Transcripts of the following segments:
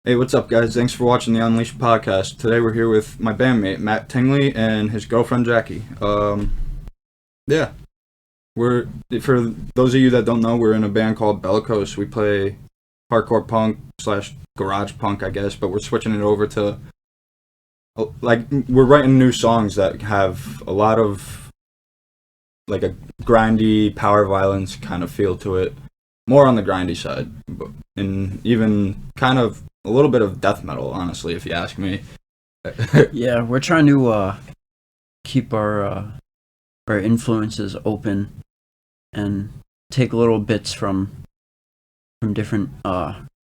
Hey, what's up, guys? Thanks for watching the Unleashed podcast. Today we're here with my bandmate, Matt Tingley, and his girlfriend, Jackie. Yeah. For those of you that don't know, we're in a band called Bellicose. We play hardcore punk / garage punk, I guess, but we're switching it over to, we're writing new songs that have a lot of, like, a grindy power violence kind of feel to it. More on the grindy side, and even kind of a little bit of death metal, honestly, if you ask me. Yeah, we're trying to keep our influences open and take little bits from different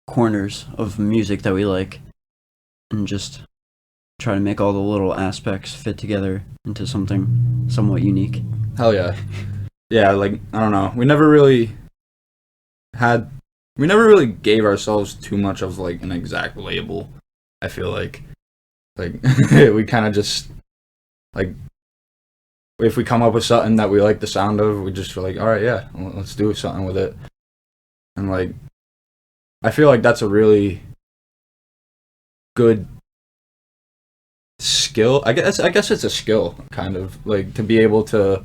corners of music that we like, and just try to make all the little aspects fit together into something somewhat unique. Hell yeah. Yeah, like, I don't know. We never really gave ourselves too much of, like, an exact label. I feel like we kind of just, like, if we come up with something that we like the sound of, we just feel like, all right, yeah, let's do something with it. And, like, I feel like that's a really good skill. I guess it's a skill, kind of, like, to be able to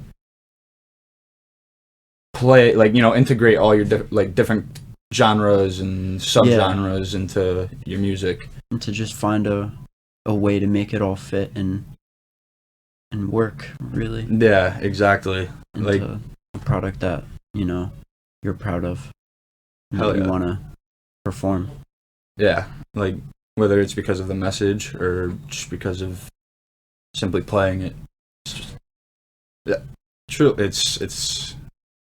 play, like, you know, integrate all your different genres and subgenres into your music, and to just find a way to make it all fit and work, really. Yeah, exactly. Into like a product that, you know, you're proud of and hell that you yeah. want to perform. Yeah, like, whether it's because of the message or just because of simply playing it. It's just, yeah, true. It's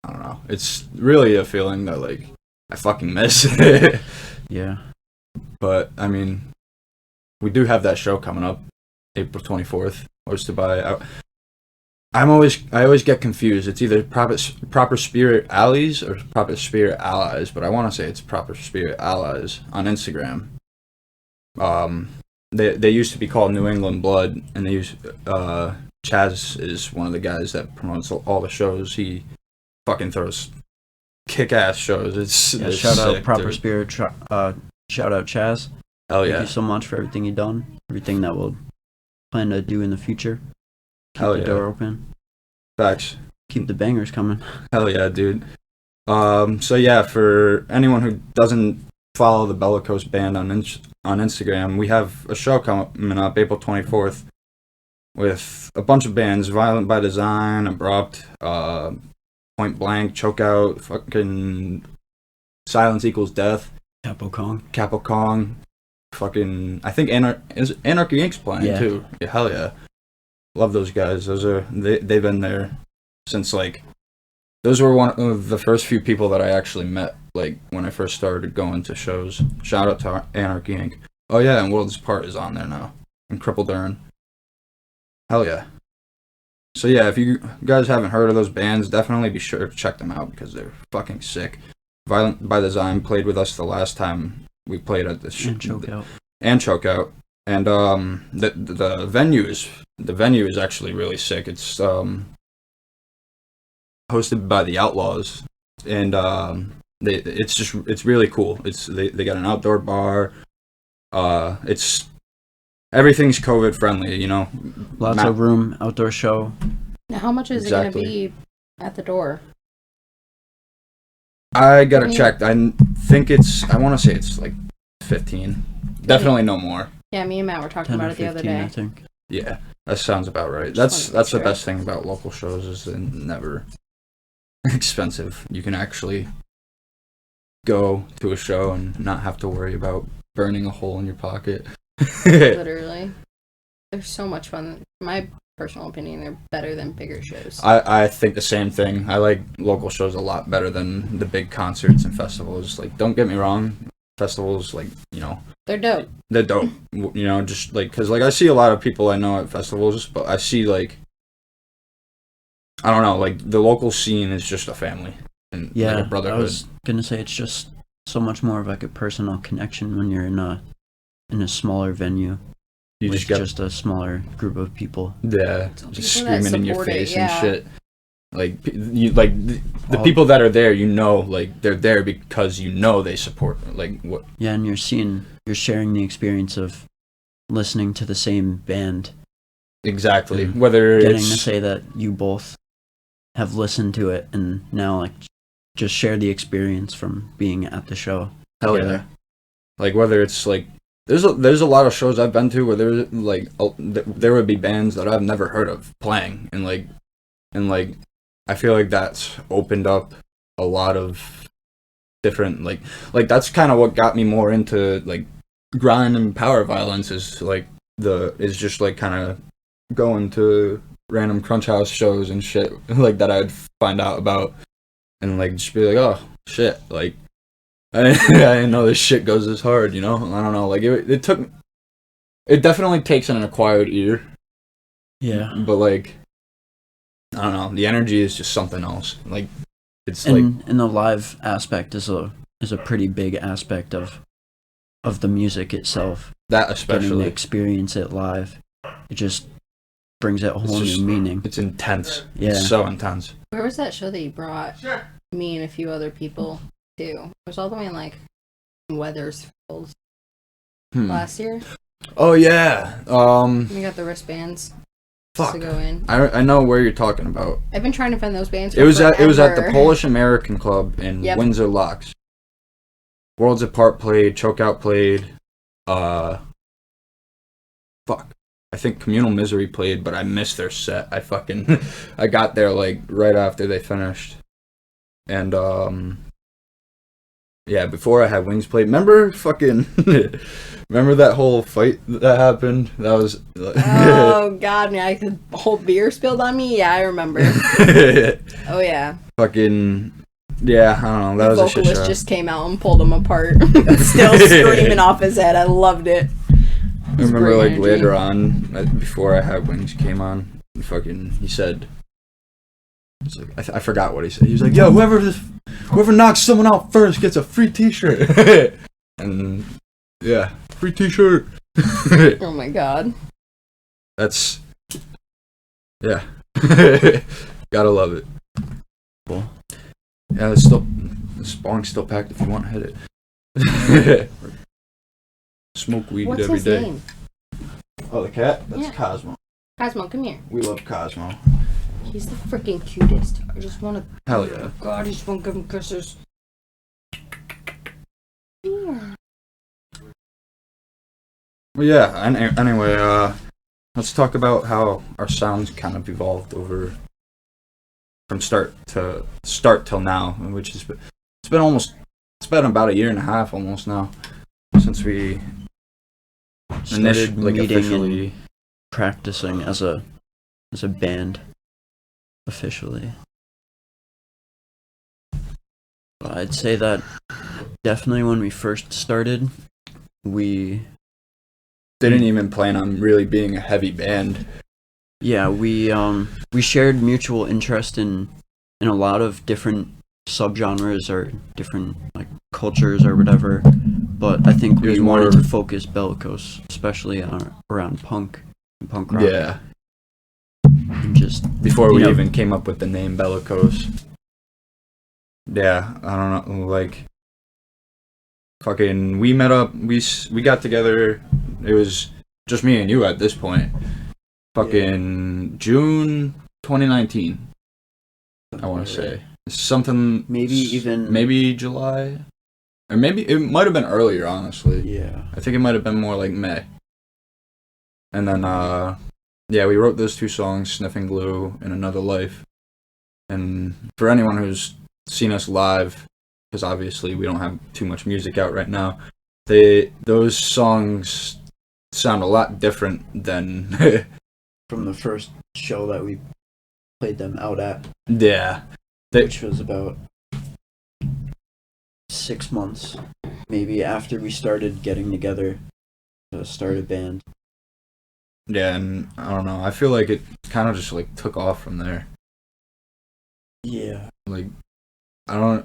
I don't know. It's really a feeling that, like, I fucking miss. Yeah. But, I mean, we do have that show coming up, April 24th, hosted by... I always get confused. It's either Proper Spirit Allies or Proper Spirit Allies, but I want to say it's Proper Spirit Allies on Instagram. They used to be called New England Blood, and they use... Chaz is one of the guys that promotes all the shows. He fucking throws kick-ass shows. It's Shout sick, out Proper dude. Spirit. Shout out Chaz. Hell yeah. Thank you so much for everything you've done. Everything that we'll plan to do in the future. Keep Hell the yeah. door open. Facts. Keep the bangers coming. Hell yeah, dude. So yeah, for anyone who doesn't follow the Bellicose band on Instagram, we have a show coming up April 24th with a bunch of bands: Violent by Design, Abrupt, Point Blank, Chokeout, fucking Silence Equals Death, Capo Kong. fucking, I think Anarchy Inc.'s playing too. Yeah, hell yeah. Love those guys. They've been there since, like, those were one of the first few people that I actually met, like, when I first started going to shows. Shout out to Anarchy Inc. Oh yeah, and Worlds Apart is on there now. And Crippled Urn. Hell yeah. So yeah, if you guys haven't heard of those bands, definitely be sure to check them out because they're fucking sick. Violent by Design played with us the last time we played at the show. And Chokeout. And the venue is actually really sick. It's hosted by the Outlaws, and it's really cool. They got an outdoor bar. Everything's COVID friendly, you know. Lots of room, outdoor show. Now, how much is it going to be at the door? I gotta check. I want to say it's like 15. Definitely no more. Yeah, me and Matt were talking about it the other day. I think. Yeah, that sounds about right. That's the best thing about local shows, is they're never expensive. You can actually go to a show and not have to worry about burning a hole in your pocket. Literally. They're so much fun. In my personal opinion, they're better than bigger shows. I think the same thing. I like local shows a lot better than the big concerts and festivals. Like, don't get me wrong, festivals, like, you know, they're dope. They're dope. You know, just like, because, like, I see a lot of people I know at festivals, but I see, like, I don't know, like, the local scene is just a family and like a brotherhood. I was gonna say it's just so much more of, like, a personal connection when you're in a smaller venue. You just get a smaller group of people. Yeah, just screaming in your face and shit. Like the people that are there, like they're there because they support like what. Yeah, and you're sharing the experience of listening to the same band. Exactly. Whether getting it's to say that you both have listened to it and now like just share the experience from being at the show. Hell yeah. Like whether it's like there's a lot of shows I've been to where there's like there would be bands that I've never heard of playing, and I feel like that's opened up a lot of different like that's kind of what got me more into like grind and power violence is just like kind of going to random crunch house shows and shit like that I'd find out about, and like just be like, oh shit, like I didn't know this shit goes this hard, I don't know, like it definitely takes an acquired ear, but like I don't know, the energy is just something else, like it's and the live aspect is a pretty big aspect of the music itself, that especially getting to experience it live, it just brings it a whole new meaning. It's intense. Yeah. It's so intense. Where was that show that you brought me and a few other people to? It was all the way in like Wethersfield last year. Oh yeah. We got the wristbands to go in. I know where you're talking about. I've been trying to find those bands. It was at the Polish American Club in Windsor Locks. Worlds Apart played, Chokeout played, I think Communal Misery played, but I missed their set. I got there like right after they finished. And before I had Wings played. Remember that whole fight that happened? That was oh god, like the whole beer spilled on me? Yeah, I remember. Oh yeah. I don't know. That was a shit show. The vocalist just came out and pulled him apart. Still screaming off his head. I loved it. I remember like later on, before I Had Wings came on, he said, I forgot what he said. He was like, yo, whoever knocks someone out first gets a free t-shirt. And yeah, free t-shirt. Oh my god. That's, yeah. Gotta love it. Cool. Yeah, this bong's still packed if you want to hit it. Smoke weed What's every his day. Name? Oh, the cat? That's Cosmo. Cosmo, come here. We love Cosmo. He's the freaking cutest. I just want to. Hell yeah. God, I just want to give him kisses. Yeah. Well, yeah. Anyway, let's talk about how our sounds kind of evolved over from start till now, which is it's been about a year and a half almost now since we started meeting officially and practicing as a band officially. I'd say that definitely when we first started, we didn't even plan on really being a heavy band. Yeah, we shared mutual interest in a lot of different subgenres or different like cultures or whatever, but I think we wanted to focus bellicose, especially around punk and punk rock. Yeah. And just before we even came up with the name Bellicose. Yeah, I don't know, like fucking we met up, we got together, it was just me and you at this point. Fucking June 2019, I want to say. Something... Maybe July? Or maybe... It might have been earlier, honestly. Yeah. I think it might have been more like May. And then, we wrote those two songs, Sniffing Glue and Another Life. And for anyone who's seen us live, because obviously we don't have too much music out right now, those songs sound a lot different than... from the first show that we played them out at. Yeah. Which was about 6 months, maybe, after we started getting together to start a band. Yeah, and I don't know, I feel like it kind of just like took off from there. Yeah. Like, I want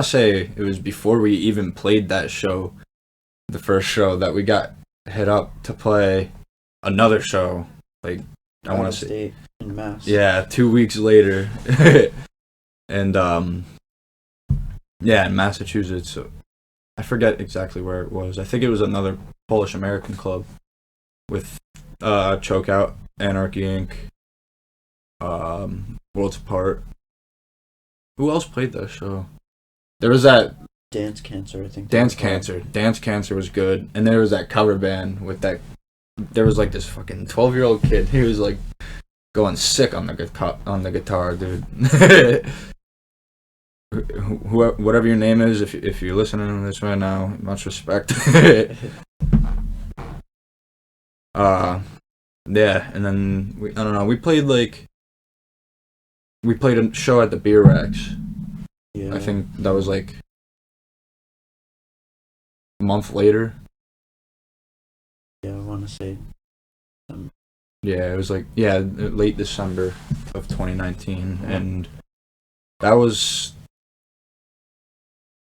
to say it was before we even played that show, the first show, that we got hit up to play another show, like I want to say State in Mass. Yeah, 2 weeks later, and yeah, in Massachusetts. I forget exactly where it was. I think it was another Polish American club with Chokeout, Anarchy Inc., Worlds Apart. Who else played that show? There was that Dance Cancer, I think. Dance Cancer. Dance Cancer was good, and there was that cover band with that. There was like this fucking 12-year-old kid. He was like going sick on the guitar, dude. Whatever your name is, if you're listening to this right now, much respect. Yeah, and then I don't know. We played a show at the Beer Racks. Yeah. I think that was like a month later. Yeah, I want to say. Yeah, it was like late December of 2019, and that was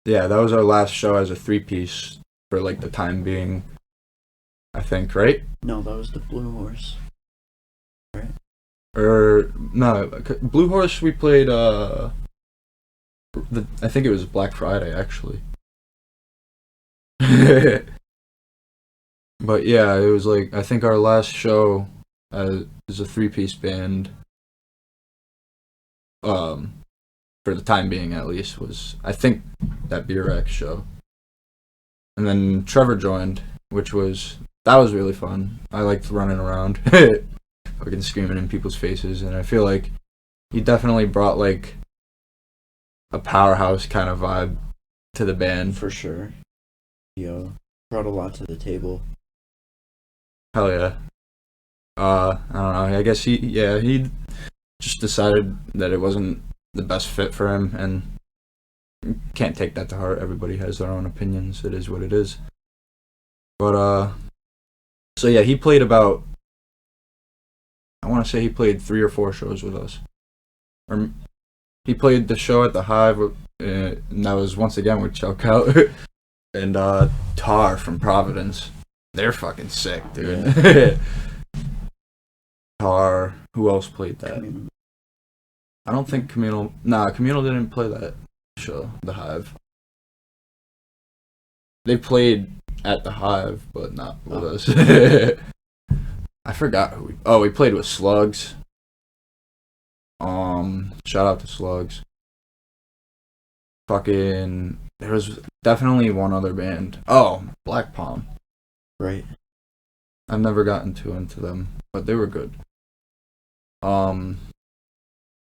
our last show as a 3-piece for like the time being. I think, right? No, that was the Blue Horse. Right? Or no, Blue Horse we played I think it was Black Friday actually. But yeah, it was like I think our last show as a 3-piece band for the time being at least was I think that Beer Rack show. And then Trevor joined, that was really fun. I liked running around, fucking screaming in people's faces, and I feel like he definitely brought like a powerhouse kind of vibe to the band. For sure. He brought a lot to the table. Hell yeah. I don't know. I guess he just decided that it wasn't the best fit for him, and can't take that to heart. Everybody has their own opinions. It is what it is. But so yeah, he played about. I want to say he played 3 or 4 shows with us. Or he played the show at the Hive, and that was once again with Chokeout and Tar from Providence. They're fucking sick, dude. Yeah. Tar. Who else played that? Communal. I don't think Communal. Nah, Communal didn't play that show. The Hive. They played at the Hive, but not with us. I forgot who we played with Slugs. Shout out to Slugs. Fucking, there was definitely one other band. Oh, Black Palm. Right. I've never gotten too into them, but they were good.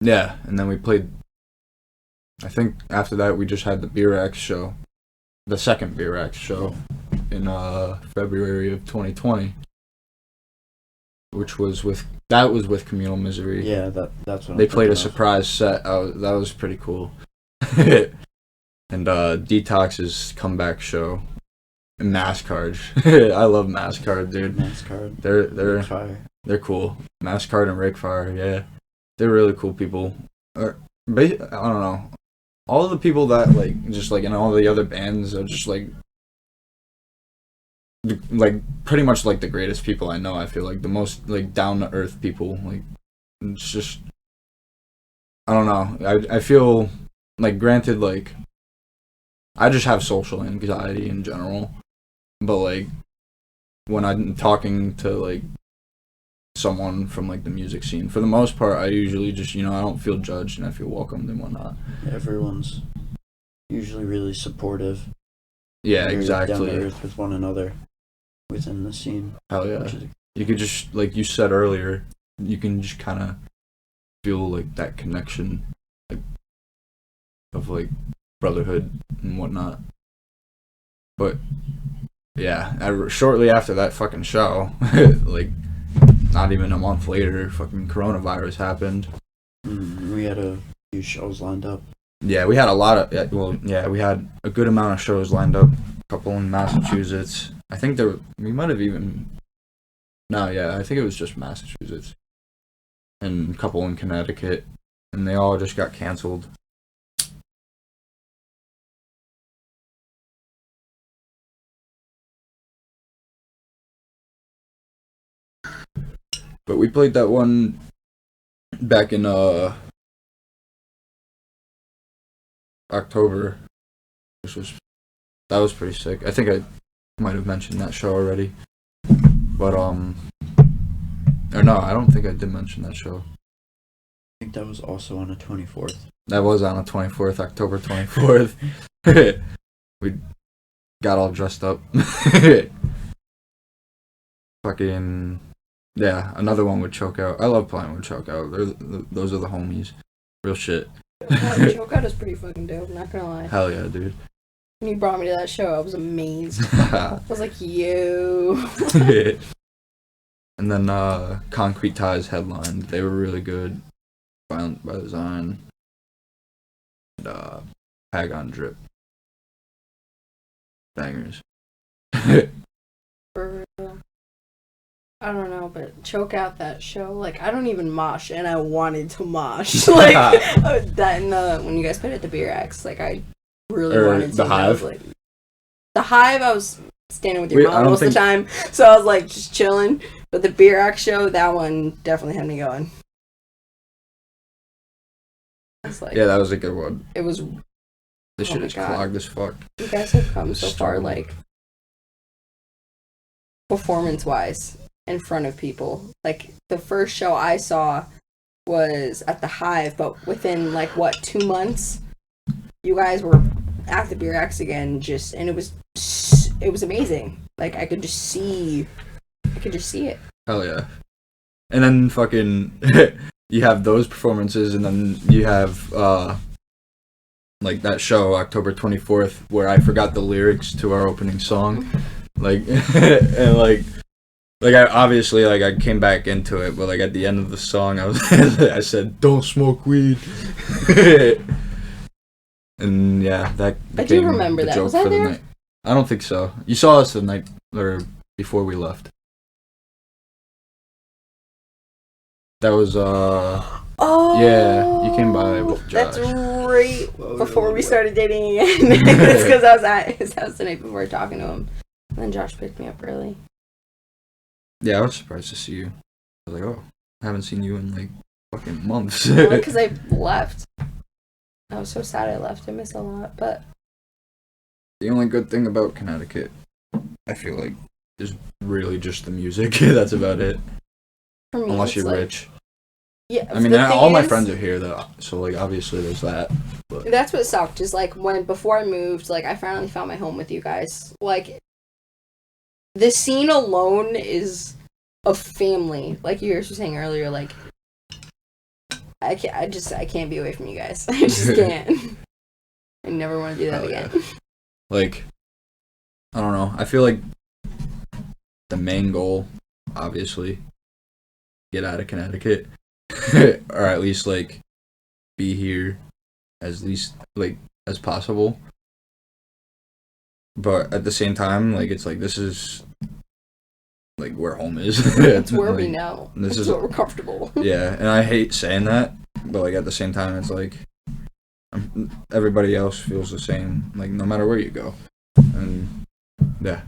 Yeah, and then we played. I think after that we just had the Beer Axe show, the second Beer Axe show, in February of 2020, which was with Communal Misery. Yeah, that's what they played a surprise set. That was pretty cool. And Detox's comeback show, Mascard. I love Mascard, dude. Mascard. They're fire. They're cool. Mascard and Rakefire, yeah, they're really cool people. I don't know. All of the people that in all the other bands are just like pretty much like the greatest people I know. I feel like the most like down to earth people. Like it's just I don't know. I feel like granted like I just have social anxiety in general, but like when I'm talking to like someone from like the music scene, for the most part I usually just I don't feel judged and I feel welcomed and whatnot. Everyone's usually really supportive. Yeah, exactly. Down to earth with one another within the scene. Hell yeah. You could just, like you said earlier, you can just kind of feel like that connection of like brotherhood and whatnot. But yeah, shortly after that fucking show, like not even a month later, fucking coronavirus happened. We had a few shows lined up. Yeah, we had a lot of. We had a good amount of shows lined up. A couple in Massachusetts. I think we might have even. No, yeah, I think it was just Massachusetts, and a couple in Connecticut, and they all just got canceled. But we played that one back in October, that was pretty sick. I think I might have mentioned that show already, but or no, I don't think I did mention that show. I think that was also on the 24th. That was on the 24th, October 24th. We got all dressed up. Fucking yeah, another one with Chokeout. I love playing with Chokeout. Those are the homies. Real shit. Chokeout is pretty fucking dope, not gonna lie. Hell yeah, dude. When you brought me to that show, I was amazed. I was like, yo. And then Concrete Ties headlined. They were really good. Violent by Design. And Pagon Drip. Bangers. For real. I don't know, but choke out that show. Like, I don't even mosh, and I wanted to mosh. Like, that and when you guys played at the Beer Axe, like, I really wanted to. The Hive? Like, the Hive, I was standing with your mom most of the time, so I was, like, just chilling. But the Beer Axe show, that one definitely had me going. Like, yeah, that was a good one. It was. This shit is clogged as fuck. You guys have come so far, like, performance-wise, in front of people. Like, the first show I saw was at the Hive, but within, like, what, 2 months, you guys were at the Beer Axe again, and it was amazing. Like, I could just see it. Hell yeah. And then fucking, you have those performances, and then you have, like, that show, October 24th, where I forgot the lyrics to our opening song. Like, and, like I obviously, like, I came back into it, but, like, at the end of the song, I said, "Don't smoke weed." And, yeah, that I do remember that. Was I there? Night. I don't think so. You saw us the night, or before we left. That was, Oh, yeah, you came by with Josh. That's right before we started dating again. It's because I was at his house the night before talking to him. And then Josh picked me up early. Yeah, I was surprised to see you. I was like, oh, I haven't seen you in, like, fucking months. Because I left. I was so sad I left. I miss a lot, but... The only good thing about Connecticut, I feel like, is really just the music. That's about it. For me, unless you're like, rich. Yeah, I mean, all my friends are here, though, so, like, obviously there's that. But. That's what sucked, is, like, before I moved, like, I finally found my home with you guys. Like, the scene alone is a family. Like you were saying earlier, like, I can't be away from you guys. I just can't. I never want to do that again. Yeah. Like, I don't know. I feel like the main goal, obviously, get out of Connecticut. Or at least, like, be here as least, like, as possible. But at the same time, like, it's like, this is, like, where home is. It's where like, we know. This is where we're comfortable. Yeah, and I hate saying that, but, like, at the same time, it's like, everybody else feels the same, like, no matter where you go. And, yeah.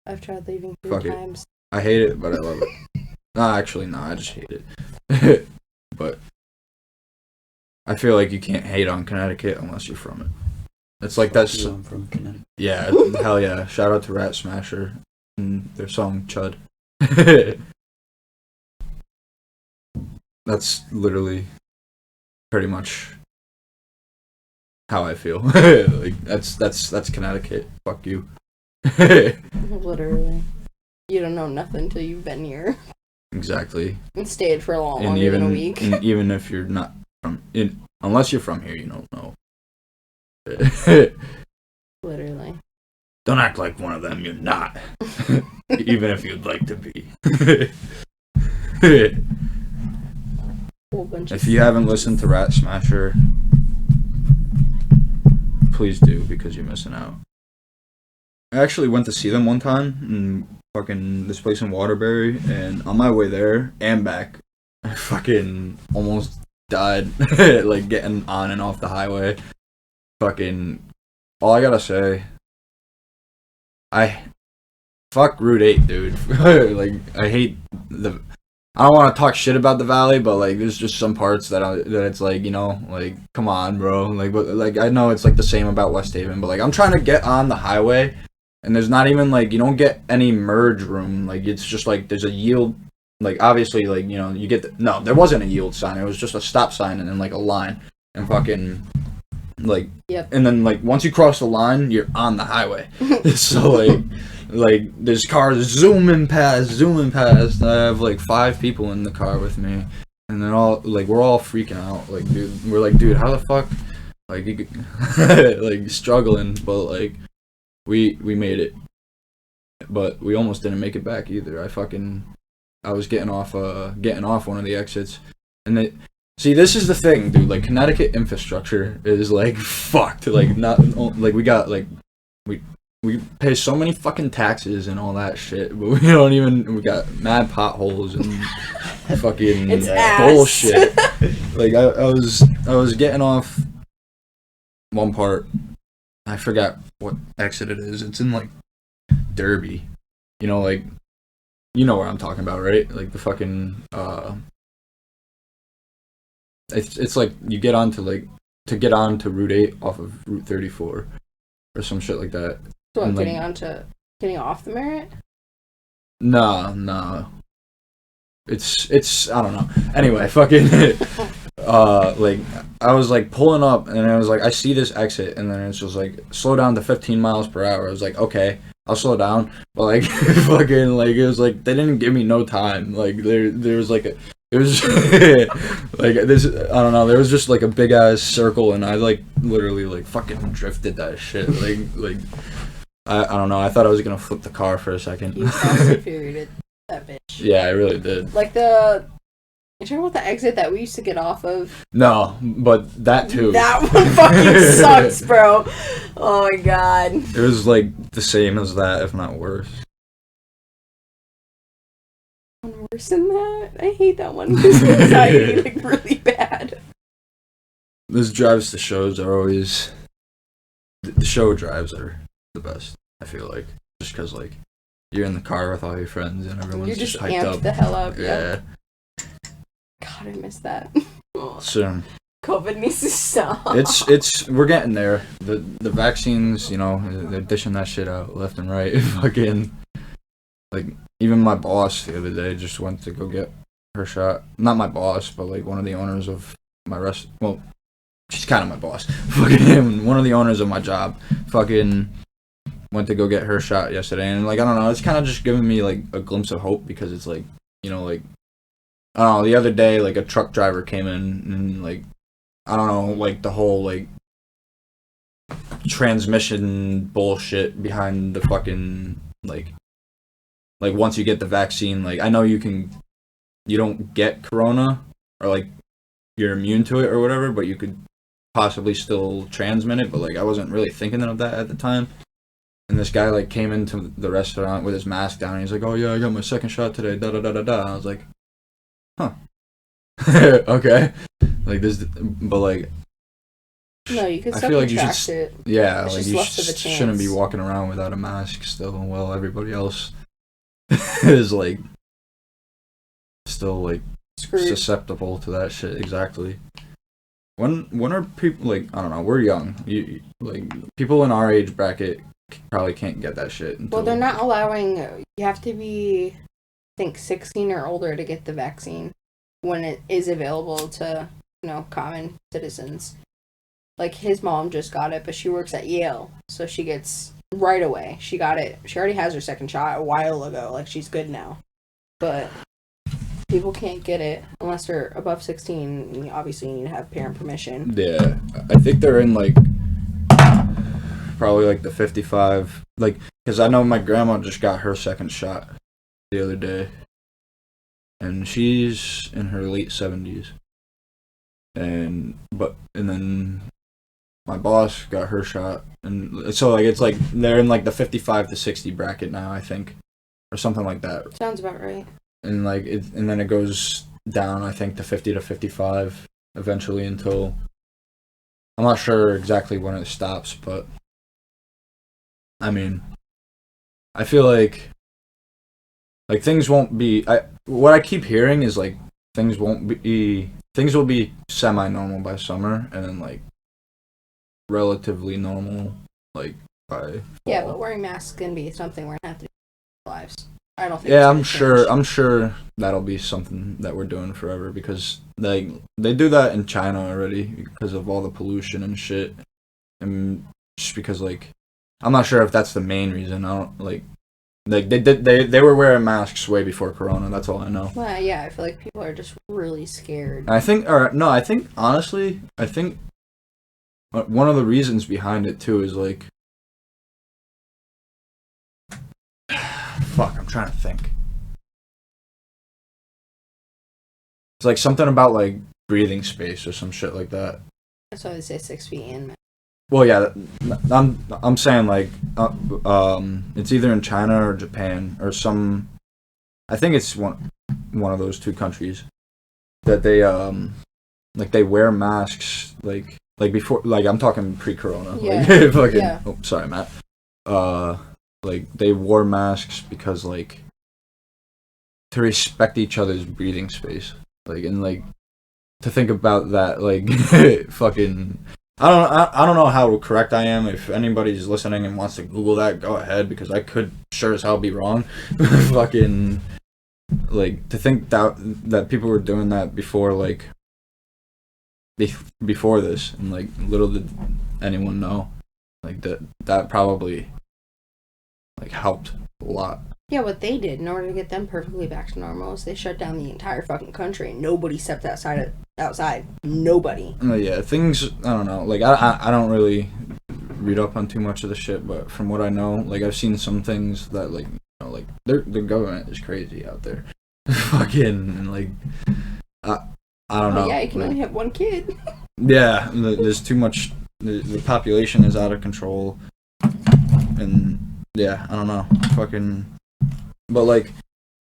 I've tried leaving 3 times. I hate it, but I love it. Actually, I just hate it. But I feel like you can't hate on Connecticut unless you're from it. It's like that's... I'm from Connecticut. Yeah, hell yeah. Shout out to Rat Smasher and their song Chud. That's literally pretty much how I feel. Like, that's Connecticut. Fuck you. Literally. You don't know nothing until you've been here. Exactly. And stayed for a lot longer than a week. And even if you're not from... unless you're from here, you don't know. Literally. Don't act like one of them, you're not. Even if you'd like to be. If you haven't listened to Rat Smasher, please do, because you're missing out. I actually went to see them one time in fucking this place in Waterbury, and on my way there and back, I fucking almost died. Like, getting on and off the highway. Fucking, all I gotta say, fuck Route 8, dude. Like, I I don't want to talk shit about the valley, but like there's just some parts that it's like, you know, like come on, bro. Like, but like I know it's like the same about West Haven, but like I'm trying to get on the highway, and there's not even like you don't get any merge room. Like it's just like there's a yield. Like obviously, like you know, you get no, there wasn't a yield sign. It was just a stop sign and then like a line and fucking like. Yep. And then like once you cross the line, you're on the highway. So like there's cars zooming past. I have like 5 people in the car with me, and then we're all freaking out. Like dude, how the fuck? Like like struggling, but like we made it, but we almost didn't make it back either. I was getting off one of the exits, and see, this is the thing, dude. Like Connecticut infrastructure is like fucked. Like not like we got like we pay so many fucking taxes and all that shit, but we got mad potholes and fucking bullshit. Like I was getting off one part. I forgot what exit it is. It's in like Derby. You know, like you know where I'm talking about, right? Like the fucking it's like you get onto Route 8 off of Route 34 or some shit like that. So I'm like, getting off the Merit? No. It's I don't know. Anyway, fucking like I was like pulling up and I was like I see this exit and then it's just like slow down to 15 miles per hour. I was like, okay, I'll slow down. But like fucking like it was like they didn't give me no time. Like there was like it was like this I don't know, there was just like a big ass circle and I like literally like fucking drifted that shit. Like I don't know, I thought I was gonna flip the car for a second. You fast-and-furious that bitch. Yeah, I really did. Like you're talking about the exit that we used to get off of? No, but that too. That one fucking sucks, bro. Oh my god. It was like the same as that, if not worse. Worse than that? I hate that one. It's anxiety, like really bad. Those drives to shows are always the show drives are the best. I feel like just because like you're in the car with all your friends and everyone's you're just hyped amped up. The hell up. Yeah. God, I miss that. Soon. COVID needs to stop. It's we're getting there. The vaccines, you know, they're dishing that shit out left and right. Fucking like even my boss the other day just went to go get her shot. Not my boss, but like one of the owners of my well, she's kind of my boss. Fucking one of the owners of my job. Fucking went to go get her shot yesterday, and like I don't know, it's kind of just giving me like a glimpse of hope because it's like, you know, like I don't know, the other day like a truck driver came in and like I don't know, like the whole like transmission bullshit behind the fucking like once you get the vaccine, like I know you don't get corona or like you're immune to it or whatever, but you could possibly still transmit it, but like I wasn't really thinking of that at the time. And this guy like came into the restaurant with his mask down and he's like, oh yeah, I got my second shot today, da da da da da. And I was like, huh. Okay. Like this, but like no, you can I still feel like you contract should, it. yeah, It's like just you less of a chance. shouldn't be walking around without a mask still while everybody else is like still like Screwed. susceptible to that shit. Exactly. When are people like I don't know, we're young. You like people in our age bracket probably can't get that shit until... Well, they're not allowing, you have to be, I think, 16 or older to get the vaccine when it is available to, you know, common citizens. Like, his mom just got it, but she works at Yale, so she gets right away. She got it. She already has her second shot a while ago. Like, she's good now. But people can't get it unless they're above 16. Obviously, you need to have parent permission. Yeah. I think they're in, like, probably, like, the 55. Like, because I know my grandma just got her second shot the other day. And she's in her late 70s. And then my boss got her shot. And so, like, it's, like, they're in, like, the 55 to 60 bracket now, I think. Or something like that. Sounds about right. And like and then it goes down, I think, to 50 to 55 eventually until I'm not sure exactly when it stops, but I mean, I feel like like things won't be. What I keep hearing is like things will be semi-normal by summer, and then like relatively normal like by fall. Yeah, but wearing masks is gonna be something we're gonna have to do in our lives. I don't think. Yeah, I'm sure that'll be something that we're doing forever because they do that in China already because of all the pollution and shit, and just because like I'm not sure if that's the main reason. I don't like they were wearing masks way before Corona. That's all I know. Well, yeah, I feel like people are just really scared. I think honestly, one of the reasons behind it too is like. Fuck, I'm trying to think. It's like something about like breathing space or some shit like that. That's why they say 6 feet in. Well, yeah, I'm saying like it's either in China or Japan or some. I think it's one of those two countries that they like they wear masks like before, like I'm talking pre-corona. Yeah. Like, fucking, Yeah. Oh, sorry, Matt. Like they wore masks because like to respect each other's breathing space, like and like to think about that, like fucking. I don't know how correct I am. If anybody's listening and wants to Google that, go ahead because I could sure as hell be wrong. Fucking like to think that people were doing that before like before this, and like little did anyone know like that probably like helped a lot. Yeah, what they did in order to get them perfectly back to normal is they shut down the entire fucking country. Nobody stepped outside. Nobody. Yeah, things. I don't know. Like I don't really read up on too much of the shit, but from what I know, like I've seen some things that like like the government is crazy out there. Fucking like I don't know. Yeah, you can only have one kid. Yeah, there's too much. The population is out of control, and yeah, I don't know. Fucking. But like,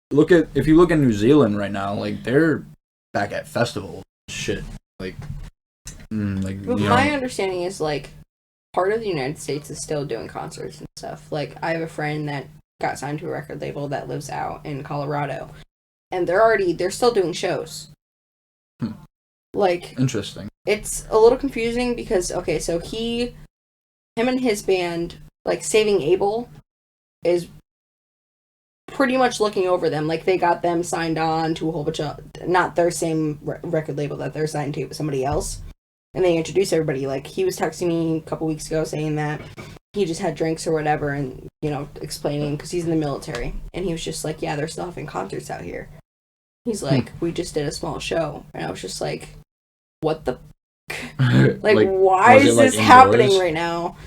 if you look at New Zealand right now, like they're back at festivals, shit. Like, But my understanding is like, part of the United States is still doing concerts and stuff. Like, I have a friend that got signed to a record label that lives out in Colorado, and they're still doing shows. Like, interesting. It's a little confusing because okay, so him and his band, like Saving Abel, is pretty much looking over them. Like they got them signed on to a whole bunch of not their same record label that they're signed to, but somebody else, and they introduce everybody. Like he was texting me a couple weeks ago saying that he just had drinks or whatever, and explaining because he's in the military, and he was just like, yeah, they're still having concerts out here. He's like, we just did a small show, and I was just like, what the like why is this happening right now?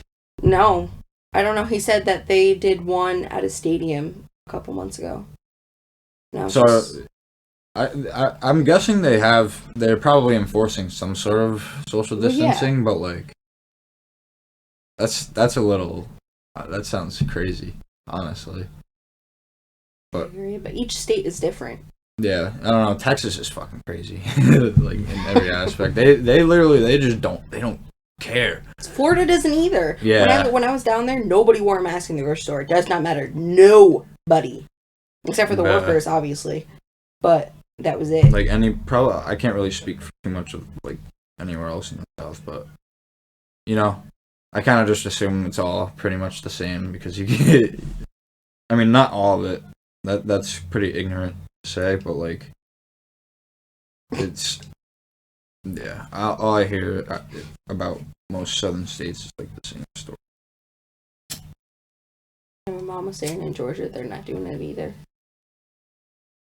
No, I don't know. He said that they did one at a stadium a couple months ago. No. So I'm guessing they're probably enforcing some sort of social distancing, yeah. But like that's a little that sounds crazy, honestly. But I agree, but each state is different. Yeah, I don't know. Texas is fucking crazy, like in every aspect. They literally just don't care. Florida doesn't either. Yeah. When I was down there, nobody wore a mask in the grocery store. It does not matter. Nobody, except for the workers, obviously. But that was it. Like I can't really speak too much of like anywhere else in the South, but I kind of just assume it's all pretty much the same because you get. I mean, not all of it. That's pretty ignorant to say, but like, it's. Yeah, all I hear about most southern states is like the same story. And my mom was saying in Georgia they're not doing it either.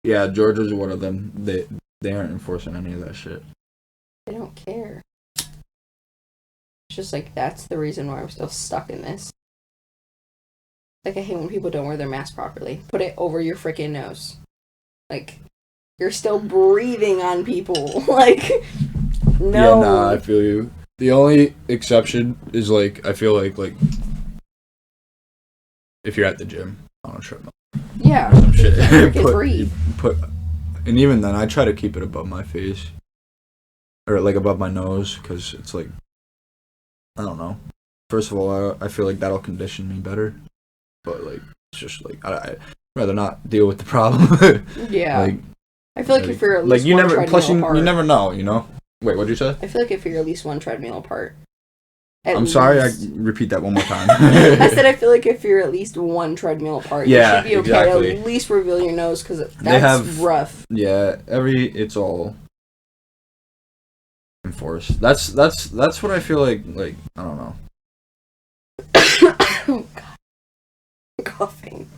Yeah, Georgia's one of them. They aren't enforcing any of that shit. They don't care. It's just like that's the reason why I'm still stuck in this. Like I hate when people don't wear their mask properly. Put it over your freaking nose. Like you're still breathing on people. Like no. Yeah, nah, I feel you. The only exception is like I feel like if you're at the gym on a treadmill. Yeah. Some shit. Breathe. And even then, I try to keep it above my face or like above my nose because it's like I don't know. First of all, I feel like that'll condition me better. But like it's just like rather not deal with the problem. Yeah. Like, I feel like if you're at least you one never, treadmill plus you apart. never know, you know. Wait, what'd you say? I feel like if you're at least one treadmill apart. I'm sorry, I least. repeat that one more time. I said I feel like if you're at least one treadmill apart, Yeah, you should be okay exactly. to at least reveal your nose because that's rough. Yeah, it's all enforced. That's what I feel like I don't know. Oh god. I'm coughing.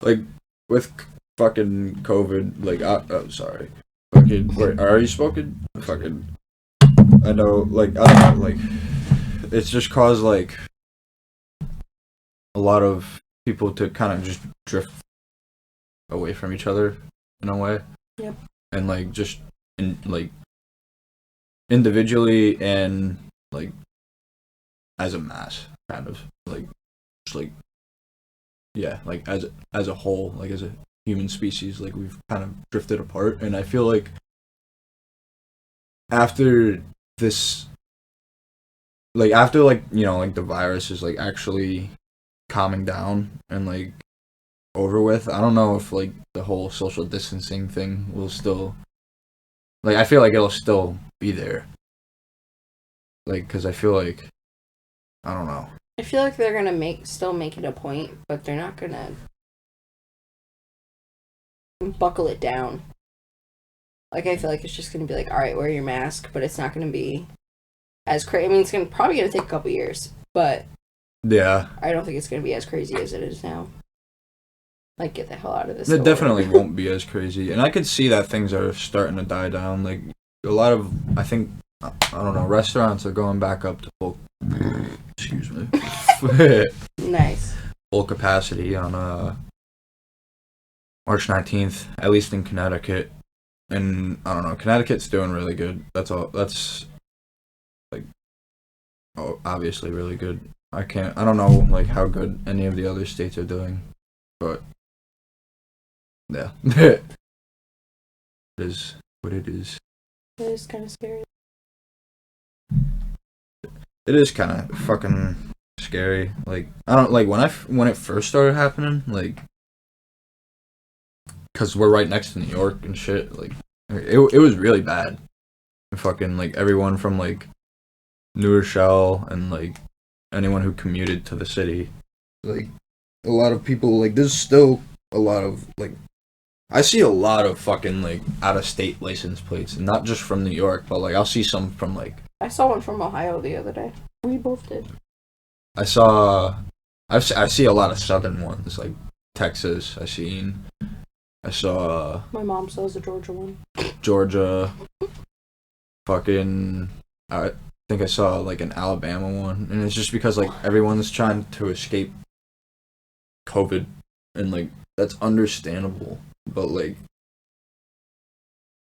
Like with fucking COVID, like oh sorry. Fucking wait, are you smoking? Fucking I know, like I don't know, like it's just caused like a lot of people to kind of just drift away from each other in a way. Yep. And like just like individually and like as a mass, kind of like just like yeah, like as a whole, like as a human species, like we've kind of drifted apart. And I feel like after this, like after like you know like the virus is like actually calming down and like over with, I don't know if like the whole social distancing thing will still, like I feel like it'll still be there, like because I feel like I don't know. I feel like they're gonna still make it a point, but they're not gonna buckle it down. Like I feel like it's just gonna be like, all right, wear your mask, but it's not gonna be as crazy. I mean, it's probably gonna take a couple years, but Yeah, I don't think it's gonna be as crazy as it is now. Like, get the hell out of this. it definitely won't be as crazy, and I could see that things are starting to die down. Like a lot of, I think, I don't know, restaurants are going back up to full. Excuse me. Nice. Full capacity on March 19th, at least in Connecticut. And I don't know, Connecticut's doing really good. That's all. That's like, oh, obviously really good. I don't know like how good any of the other states are doing, but yeah, it is what it is. It is kind of scary. It is kind of fucking scary. Like I don't like when it first started happening, like because we're right next to New York and shit. Like it was really bad. And fucking like everyone from like New Rochelle and like anyone who commuted to the city, like a lot of people, like there's still a lot of like I see a lot of fucking like out of state license plates, and not just from New York, but like I'll see some from like I saw one from Ohio the other day. We both did. I see a lot of southern ones like Texas. I saw My mom sells a Georgia one. Georgia. Fucking I think I saw like an Alabama one, and it's just because like everyone's trying to escape COVID, and like that's understandable, but like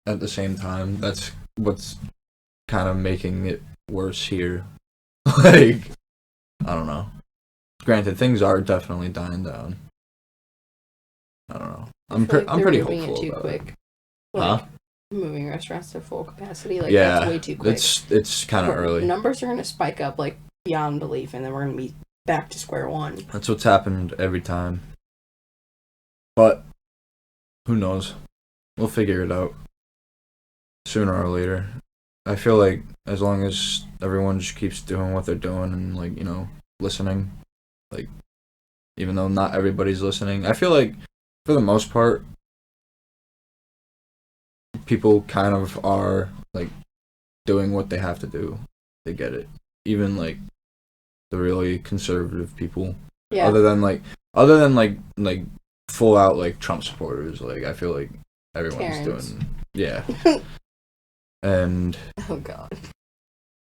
at the same time that's what's kind of making it worse here. Like I don't know. Granted, things are definitely dying down. I don't know. I'm pretty hopeful too about quick. it. Like, Huh? Moving restaurants to full capacity, like Yeah, that's way too quick. it's kind of early. Numbers are gonna spike up like beyond belief, and then we're gonna be back to square one. That's what's happened every time. But who knows? We'll figure it out sooner or later. I feel like as long as everyone just keeps doing what they're doing and like, you know, listening, like even though not everybody's listening, I feel like for the most part people kind of are like doing what they have to do. They get it. Even like the really conservative people. Yeah. Other than like full out like Trump supporters, like I feel like everyone's Karens. doing yeah. And Oh god.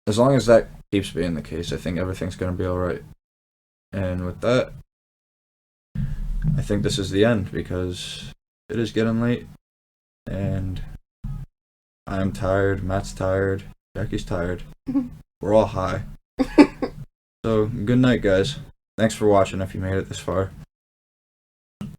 as long as that keeps being the case, I think everything's gonna be alright. And with that, I think this is the end because it is getting late and I'm tired, Matt's tired, Jackie's tired. We're all high. So good night guys. Thanks for watching if you made it this far.